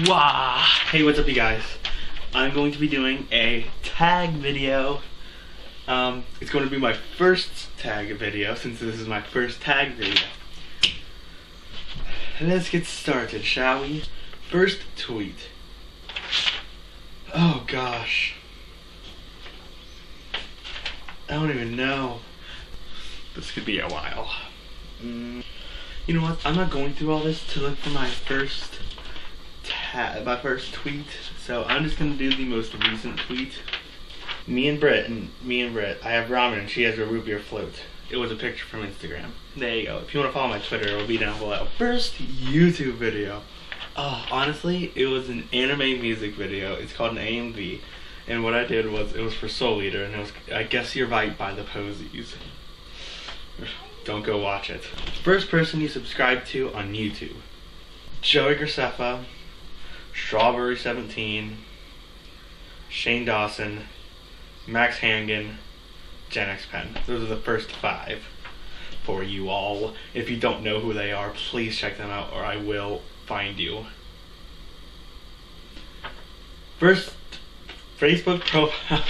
Wow. Hey, what's up you guys? I'm going to be doing a tag video. It's going to be my first tag video since this is my first tag video. Let's get started, shall we? First tweet. Oh gosh. I don't even know. This could be a while. You know what? I'm not going through all this to look for my first tweet, so I'm just gonna do the most recent tweet. Me and Britt, I have ramen and she has a root beer float. It was a picture from Instagram. There you go. If you want to follow my Twitter, it will be down below. First YouTube video. Oh, honestly, it was an anime music video. It's called an AMV. And what I did was, it was for Soul Eater, and it was I Guess You're Right by the Posies. Don't go watch it. First person you subscribe to on YouTube. Joey Graceffa, Strawberry17, Shane Dawson, Max Hangan, Gen X Pen. Those are the first 5 for you all. If you don't know who they are, please check them out or I will find you. First Facebook profile.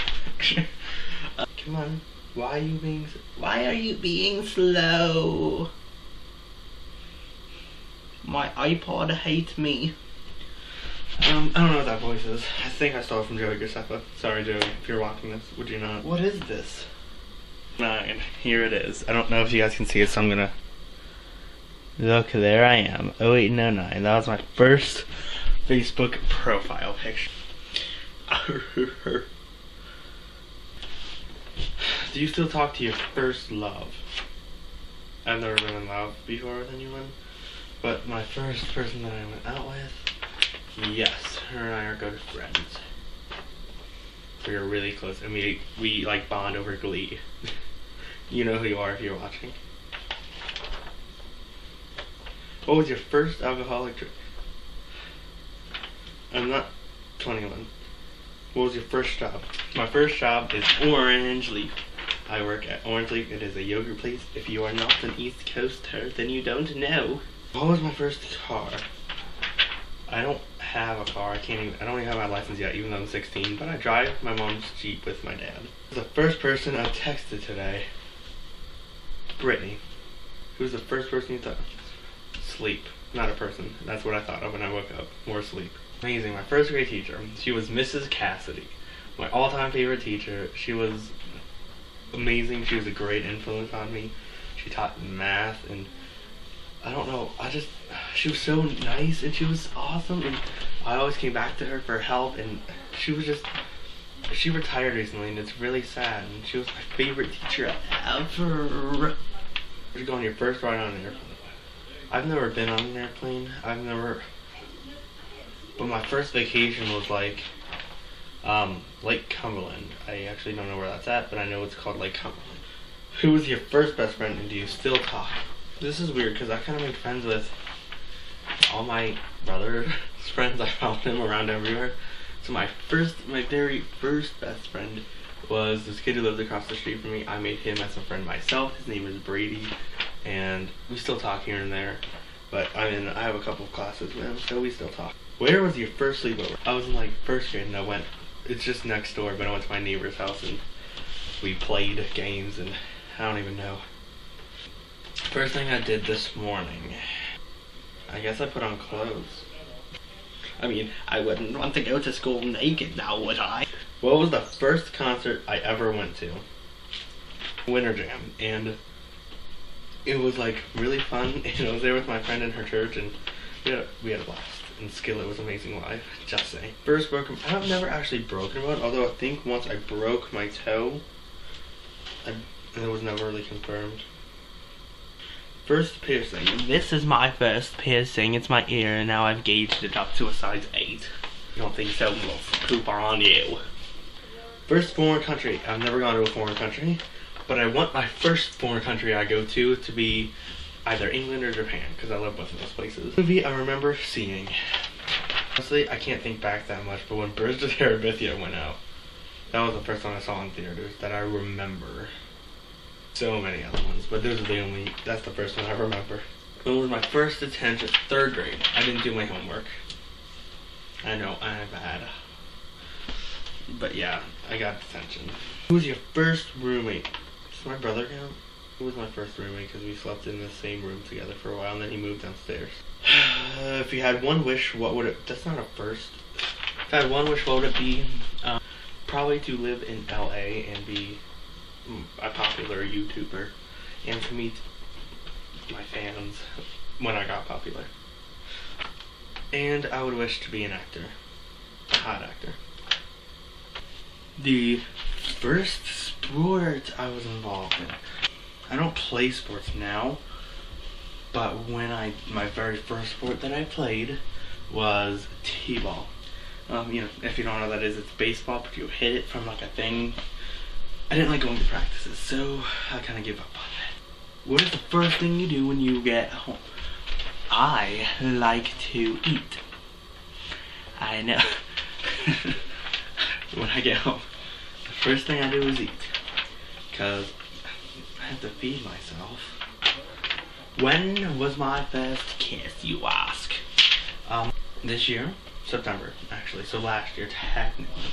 Come on. Why are you being slow? My iPod hates me. I don't know what that voice is. I think I stole it from Joey Graceffa. Sorry, Joey, if you're watching this. Would you not? What is this? 9. Here it is. I don't know if you guys can see it, so I'm gonna... Look, there I am. 0809. That was my first Facebook profile picture. Do you still talk to your first love? I've never been in love before with anyone, but my first person that I went out with, yes, her and I are good friends. We are really close, and we like bond over Glee. You know who you are if you're watching. What was your first alcoholic drink? I'm not 21. What was your first job? My first job is Orange Leaf. I work at Orange Leaf. It is a yogurt place. If you are not an East Coaster, then you don't know. What was my first car? I don't have a car. I don't even have my license yet, even though I'm 16. But I drive my mom's Jeep with my dad. The first person I texted today, Brittany. Who's the first person you thought? Sleep. Not a person. That's what I thought of when I woke up. More sleep. Amazing. My first grade teacher. She was Mrs. Cassidy. My all-time favorite teacher. She was amazing. She was a great influence on me. She taught math and I don't know. She was so nice and she was awesome and I always came back to her for help and she retired recently and it's really sad and she was my favorite teacher ever. You're going your first ride on an airplane. I've never been on an airplane. But my first vacation was like Lake Cumberland. I actually don't know where that's at, but I know it's called Lake Cumberland. Who was your first best friend and do you still talk? This is weird because I kind of made friends with all my brother's friends. I found them around everywhere. So my very first best friend was this kid who lives across the street from me. I made him as a friend myself. His name is Brady. And we still talk here and there. But I have a couple of classes with him, so we still talk. Where was your first sleepover? I was in like first grade and it's just next door, but I went to my neighbor's house and we played games and I don't even know. First thing I did this morning, I guess I put on clothes. I mean, I wouldn't want to go to school naked now, would I? What was the first concert I ever went to? Winter Jam, and it was like really fun. I was there with my friend in her church and we had a blast. And Skillet was amazing live, just saying. First broken, I've never actually broken one, although I think once I broke my toe, and it was never really confirmed. First piercing. This is my first piercing, it's my ear, and now I've gauged it up to a size 8. You don't think so? Well, poop on you. First foreign country. I've never gone to a foreign country, but I want my first foreign country I go to be either England or Japan, because I love both of those places. Movie I remember seeing. Honestly, I can't think back that much, but when Bridge to Terabithia went out, that was the first time I saw in theaters that I remember. So many other ones, but that's the first one I remember. When was my first detention? 3rd grade. I didn't do my homework. I know, I'm bad. But yeah, I got detention. Who was your first roommate? Does my brother count? Who was my first roommate? Because we slept in the same room together for a while, and then he moved downstairs. If you had one wish, what would it... That's not a first. If I had one wish, what would it be? Probably to live in LA and be a popular YouTuber. And to meet my fans when I got popular. And I would wish to be an actor. A hot actor. The first sport I was involved in. I don't play sports now, but my very first sport that I played was t-ball. You know, if you don't know what that is, it's baseball, but you hit it from like a thing. I didn't like going to practices, so I kind of gave up on that. What is the first thing you do when you get home? I like to eat. I know. When I get home, the first thing I do is eat. Because I have to feed myself. When was my first kiss, you ask? This year, September, actually. So last year, technically.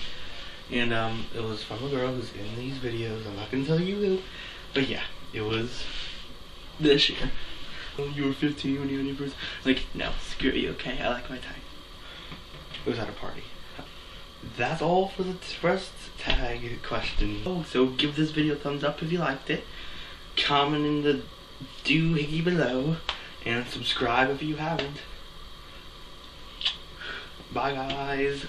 And it was from a girl who's in these videos. I'm not gonna tell you who, but yeah, it was this year. Oh, you were 15 when you had your first. Like, no, screw you. Okay, I like my time. It was at a party. That's all for the first tag question. Oh, so give this video a thumbs up if you liked it. Comment in the doohickey below. And subscribe if you haven't. Bye, guys.